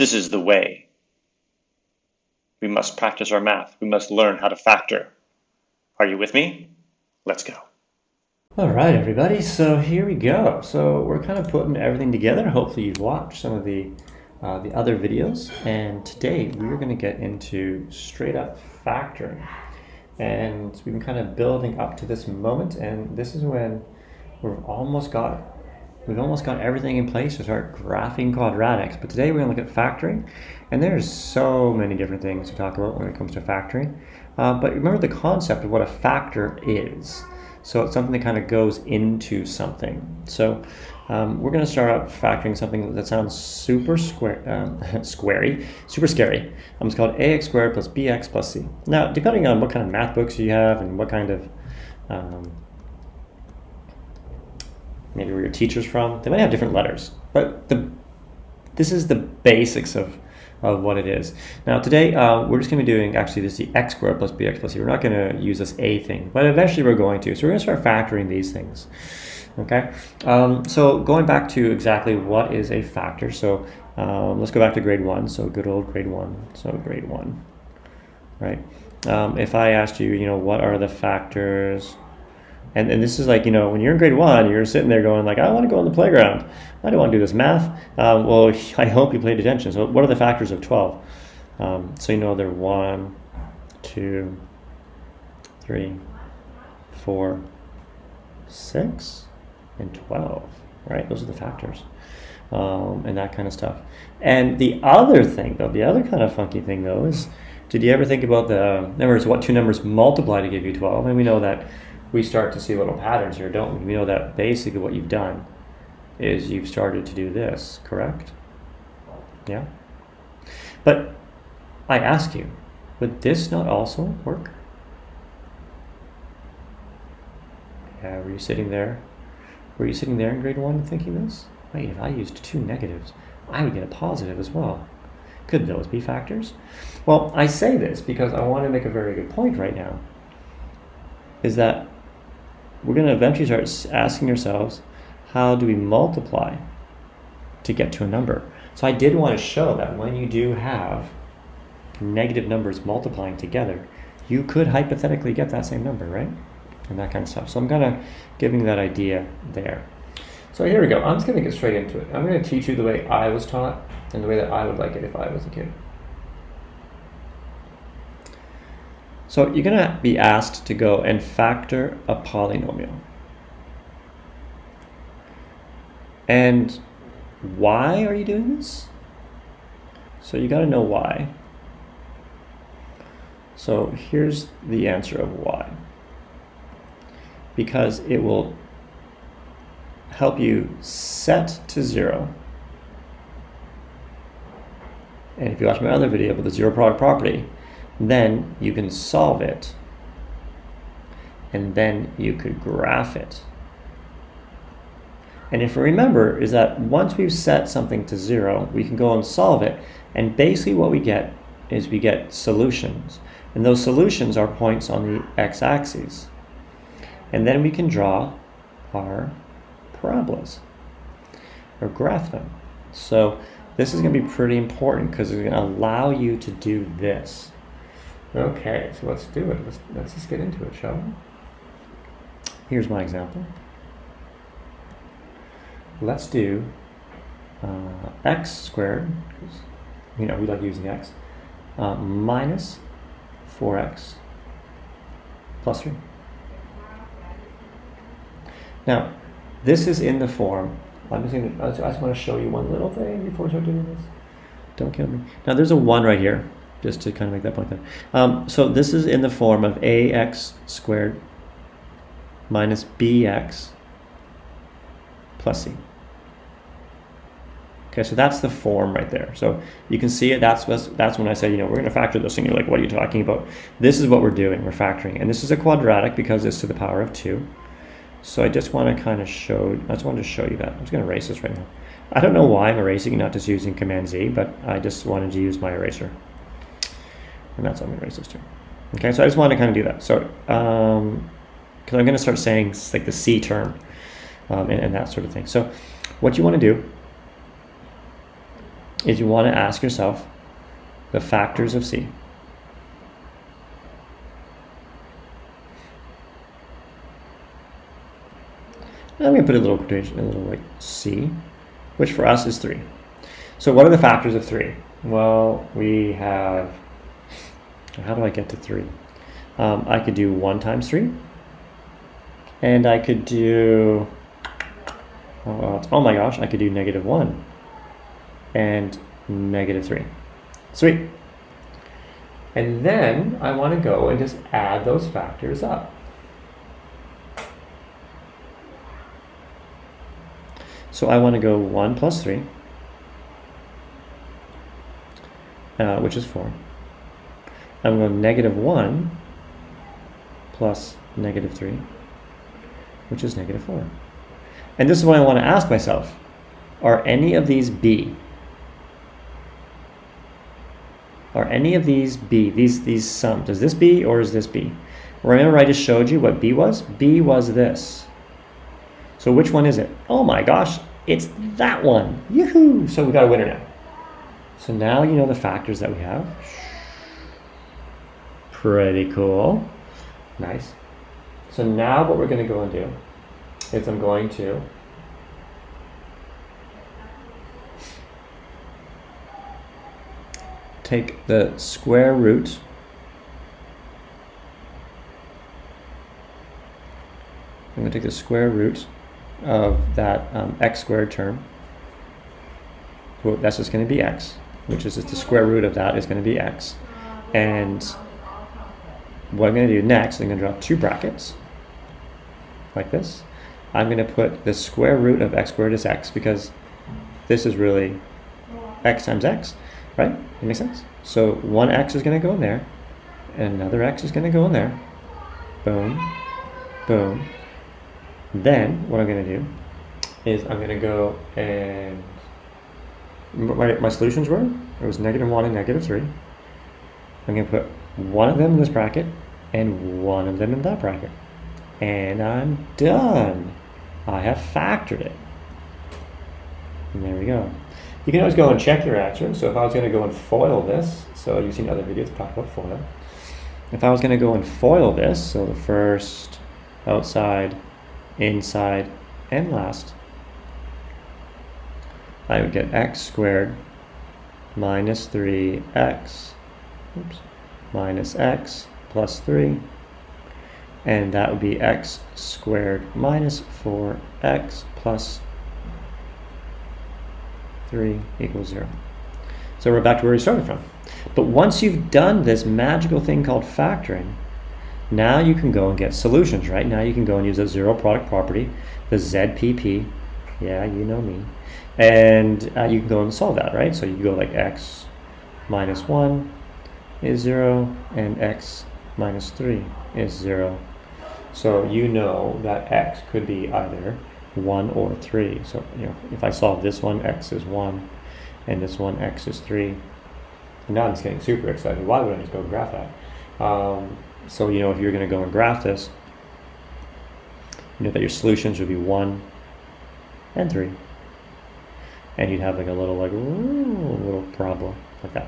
This is the way. We must practice our math. We must learn how to factor. Are you with me? Let's go. All right, everybody, so here we go. So we're kind of putting everything together. Hopefully you've watched some of the other videos, and today we're going to get into straight up factoring. And we've been kind of building up to this moment, and this is when we've almost got everything in place to start graphing quadratics. But today we're going to look at factoring, and there's so many different things to talk about when it comes to factoring. But remember the concept of what a factor is. So it's something that kind of goes into something. So we're going to start out factoring something that sounds super super scary. It's called ax squared plus bx plus c. Now, depending on what kind of math books you have and what kind of maybe where your teacher's from, they might have different letters. But this is the basics of what it is. Now today we're just going to be doing actually this the x squared plus bx plus c. We're not going to use this a thing, but eventually we're going to. So we're going to start factoring these things. Okay, so going back to exactly what is a factor. So let's go back to grade 1. So good old grade 1. So grade 1, right? If I asked you, what are the factors? And this is like, when you're in grade 1, you're sitting there going like, I want to go on the playground. I don't want to do this math. Well, I hope you paid attention. So what are the factors of 12? So they're 1, 2, 3, 4, 6, and 12, right? Those are the factors, and that kind of stuff. And the other thing, though, the other kind of funky thing, though, is, did you ever think about the numbers, what two numbers multiply to give you 12? And we know that we start to see little patterns here, don't we? We know that basically what you've done is you've started to do this, correct? Yeah? But I ask you, would this not also work? Yeah, were you sitting there? Were you sitting there in grade 1 thinking this? Wait, if I used 2 negatives, I would get a positive as well. Could those be factors? Well, I say this because I want to make a very good point right now, is that we're going to eventually start asking ourselves, how do we multiply to get to a number? So I did want to show that when you do have negative numbers multiplying together, you could hypothetically get that same number, right? And that kind of stuff. So I'm kind of giving that idea there. So here we go. I'm just going to get straight into it. I'm going to teach you the way I was taught and the way that I would like it if I was a kid. So you're going to be asked to go and factor a polynomial. And why are you doing this? So you got to know why. So here's the answer of why. Because it will help you set to 0. And if you watch my other video about the zero product property, then you can solve it, and then you could graph it. And if you remember, is that once we've set something to 0, we can go and solve it, and basically what we get is we get solutions, and those solutions are points on the x-axis, and then we can draw our parabolas or graph them. So this is going to be pretty important because it's going to allow you to do this. Okay, so let's do it. Let's just get into it, shall we? Here's my example. Let's do x squared, because we like using x, minus 4x plus 3. Now, this is in the form. I just want to show you one little thing before we start doing this. Don't kill me. Now, there's a 1 right here, just to kind of make that point there. So this is in the form of ax squared minus bx plus c. Okay, so that's the form right there. So you can see it. That's when I say, we're going to factor this thing. You're like, what are you talking about? This is what we're doing. We're factoring. And this is a quadratic because it's to the power of 2. So I just want to kind of show, I just wanted to show you that. I'm just going to erase this right now. I don't know why I'm erasing, not just using Command Z, but I just wanted to use my eraser. And that's what I'm going to erase this to. Okay, so I just wanted to kind of do that. So, because I'm going to start saying like the C term and that sort of thing. So what you want to do is you want to ask yourself the factors of C. I'm going to put a little quotation, a little like C, which for us is 3. So what are the factors of 3? Well, we have, how do I get to 3? I could do 1 times 3, and I could do, oh my gosh, I could do -1 and -3. Sweet. And then I want to go and just add those factors up. So I want to go 1 plus 3, which is 4. I'm going -1 plus -3, which is -4. And this is what I want to ask myself. Are any of these B? Are any of these B? These sums. Is this B or is this B? Remember I just showed you what B was? B was this. So which one is it? Oh my gosh, it's that one. Yoo-hoo! So we got a winner now. So now you know the factors that we have. Pretty cool. Nice. So now what we're going to go and do is I'm going to take the square root I'm going to take the square root of that x squared term. Well, that's just going to be x, which is just the square root of that is going to be x. And what I'm going to do next, I'm going to draw 2 brackets like this. I'm going to put the square root of x squared as x because this is really x times x, right? That makes sense? So one x is going to go in there, and another x is going to go in there. Boom, boom. Then what I'm going to do is I'm going to go and my solutions were, it was -1 and -3. I'm going to put one of them in this bracket and one of them in that bracket. And I'm done. I have factored it. And there we go. You can always go and check your answer. So if I was going to go and FOIL this, so you've seen other videos talk about FOIL. If I was going to go and FOIL this, so the first, outside, inside, and last, I would get x squared minus 3x, minus x plus 3, and that would be x squared minus 4x plus 3 equals 0. So we're back to where we started from. But once you've done this magical thing called factoring, now you can go and get solutions, right? Now you can go and use the zero product property, the ZPP, yeah, you know me, and you can go and solve that, right? So you go like x minus 1 is 0, and x minus 3 is 0. So you know that x could be either 1 or 3. So you know, if I solve this one, x is 1, and this one, x is 3. And now I'm just getting super excited. Why would I just go graph that? So you know, if you're going to go and graph this, you know that your solutions would be 1 and 3. And you'd have like a little little parabola like that.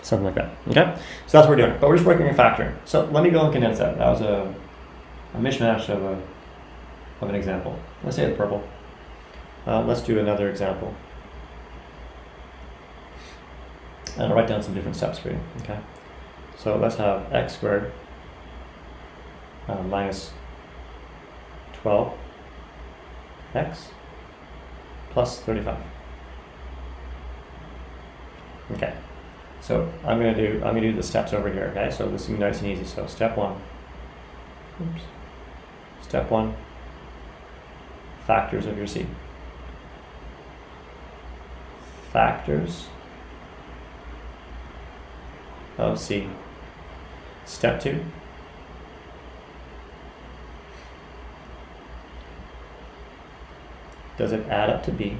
Something like that. Okay? So that's what we're doing. But we're just working on factoring. So let me go and condense that. That was a mishmash of an example. Let's say it's purple. Let's do another example. And I'll write down some different steps for you. Okay? So let's have x squared minus 12x plus 35. Okay. So I'm gonna do the steps over here. Okay. So this is nice and easy. So step 1. Oops. Step 1. Factors of your C. Factors of C. Step 2. Does it add up to B?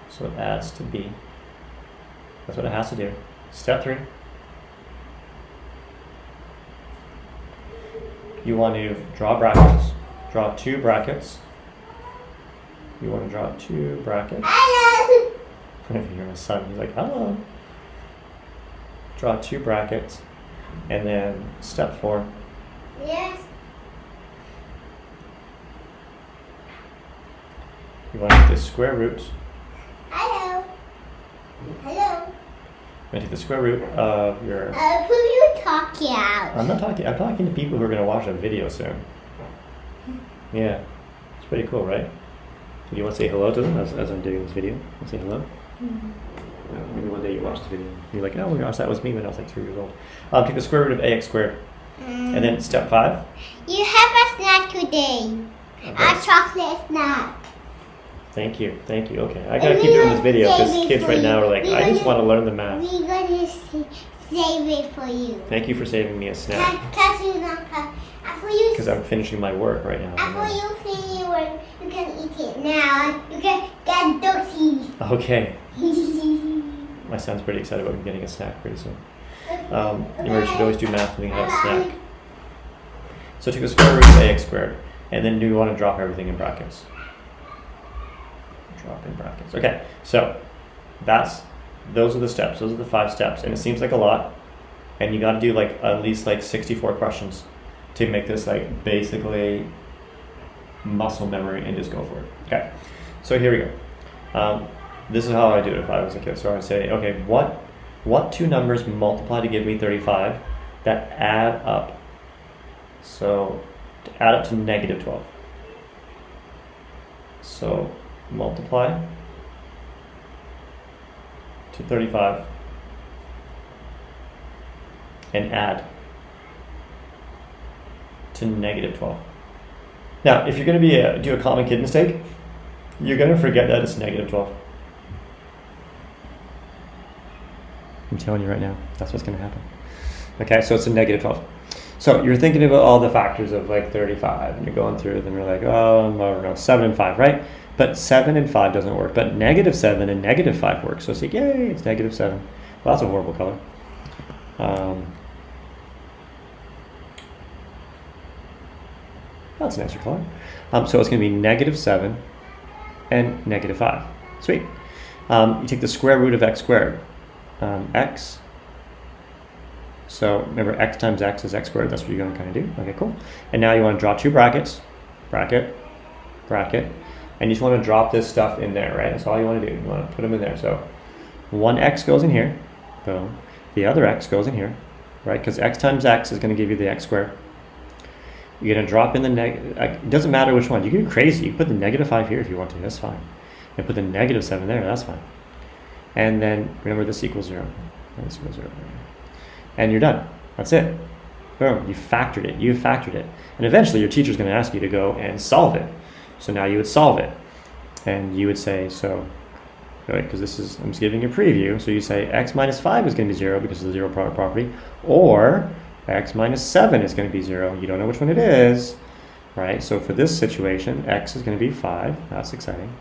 So it adds to B. That's what it has to do. Step 3. You want to draw brackets. Draw 2 brackets you want to draw 2 brackets. Hello. If you're my son, he's like, hello. Draw 2 brackets, and then step 4. Yes. You want to take the square root. Hello. Hello. You want to take the square root of your. Who you talking out? I'm not talking. I'm talking to people who are going to watch a video soon. Yeah, it's pretty cool, right? Do you want to say hello to them as I'm doing this video? Want to say hello? Maybe one day you watch this video. You're like, oh my gosh, that was me when I was like 3 years old. Take the square root of ax squared. And then step 5. You have a snack today. Okay. A chocolate snack. Thank you. Thank you. Okay, I gotta keep doing this video because kids right now are like, I just want to learn the math. We're gonna save it for you. Thank you for saving me a snack. Because I'm finishing my work right now. After you finish your work, you can eat it now. You can get dirty. Okay. My son's pretty excited about getting a snack pretty soon. You should always do math when you have a snack. So take the square root of ax squared, and then you want to drop everything in brackets. Drop in brackets. Okay, so those are the steps. Those are the 5 steps, and it seems like a lot, and you got to do like at least like 64 questions to make this like basically muscle memory and just go for it. Okay, so here we go. This is how I do it if I was a kid. So I would say, okay, what 2 numbers multiply to give me 35 that add up? So to add up to negative 12. So multiply to 35 and add to negative 12. Now, if you're going to do a common kid mistake, you're going to forget that it's negative 12. I'm telling you right now, that's what's going to happen. Okay, so it's a negative 12. So you're thinking about all the factors of like 35, and you're going through them, you're like, oh, I don't know, 7 and 5, right? But 7 and 5 doesn't work, but negative 7 and negative 5 works. So it's like, yay, it's negative 7. Well, that's a horrible color. That's a nicer color. So it's going to be negative 7 and negative 5. Sweet. You take the square root of x squared. X. So remember, x times x is x squared. That's what you're going to kind of do. Okay, cool. And now you want to draw 2 brackets. Bracket, bracket. And you just want to drop this stuff in there, right? That's all you want to do. You want to put them in there. So one x goes in here. Boom. The other x goes in here, right? Because x times x is going to give you the x squared. You're going to drop in the negative. It doesn't matter which one. You can go crazy. You can put the negative 5 here if you want to. That's fine. And put the negative 7 there. That's fine. And then remember, this equals 0. And this equals 0. And you're done. That's it. Boom. You factored it. You factored it. And eventually your teacher's going to ask you to go and solve it. So now you would solve it. And you would say, so, right, because this is, I'm just giving you a preview. So you say x minus 5 is going to be 0 because of the 0 product property. Or x minus 7 is going to be 0. You don't know which one it is. Right? So for this situation, x is going to be 5. That's exciting.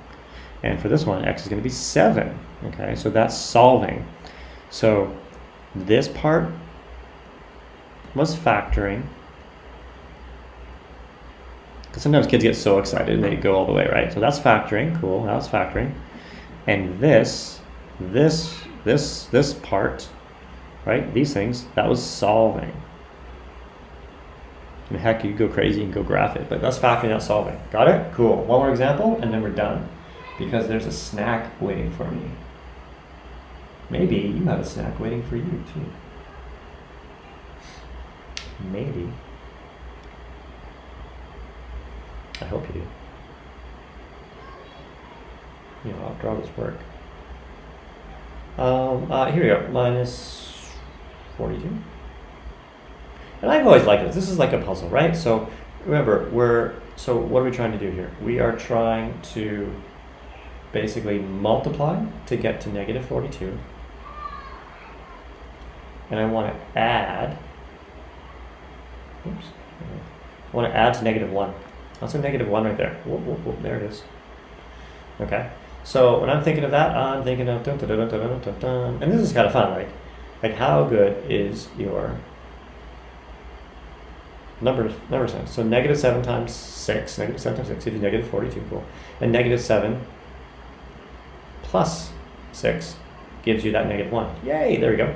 And for this one, x is going to be 7. Okay, so that's solving. So this part was factoring. Because sometimes kids get so excited and they go all the way, right? So that's factoring. Cool, that was factoring. And this part, right? These things, that was solving. And heck, you could go crazy and go graph it, but that's factoring, not solving. Got it? Cool. One more example, and then we're done. Because there's a snack waiting for me. Maybe you have a snack waiting for you too. Maybe. I hope you do. You know, after all this work. Here we go. Minus 42. And I've always liked this. This is like a puzzle, right? So remember, so what are we trying to do here? We are trying to basically multiply to get to negative 42. And I want to add, oops, I want to add to negative 1. That's a negative 1 right there. Whoop, whoop, whoop, there it is. Okay, so when I'm thinking of that, I'm thinking of dun, dun, dun, dun, dun, dun, dun. And this is kind of fun, like how good is your number sign. So negative 7 times 6, negative 7 times 6 gives you negative 42, cool. And negative 7 plus 6 gives you that negative 1. Yay, there we go.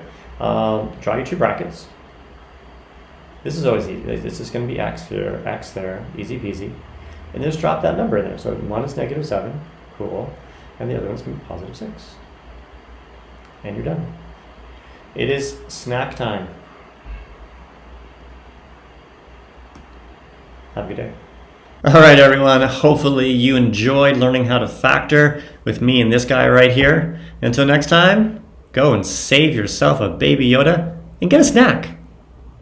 Draw your two brackets. This is always easy. This is going to be x here, x there, easy peasy. And just drop that number in there. So one is negative 7, cool. And the other one's going to be positive 6. And you're done. It is snack time. Have a good day. All right, everyone. Hopefully you enjoyed learning how to factor with me and this guy right here. Until next time, go and save yourself a Baby Yoda and get a snack.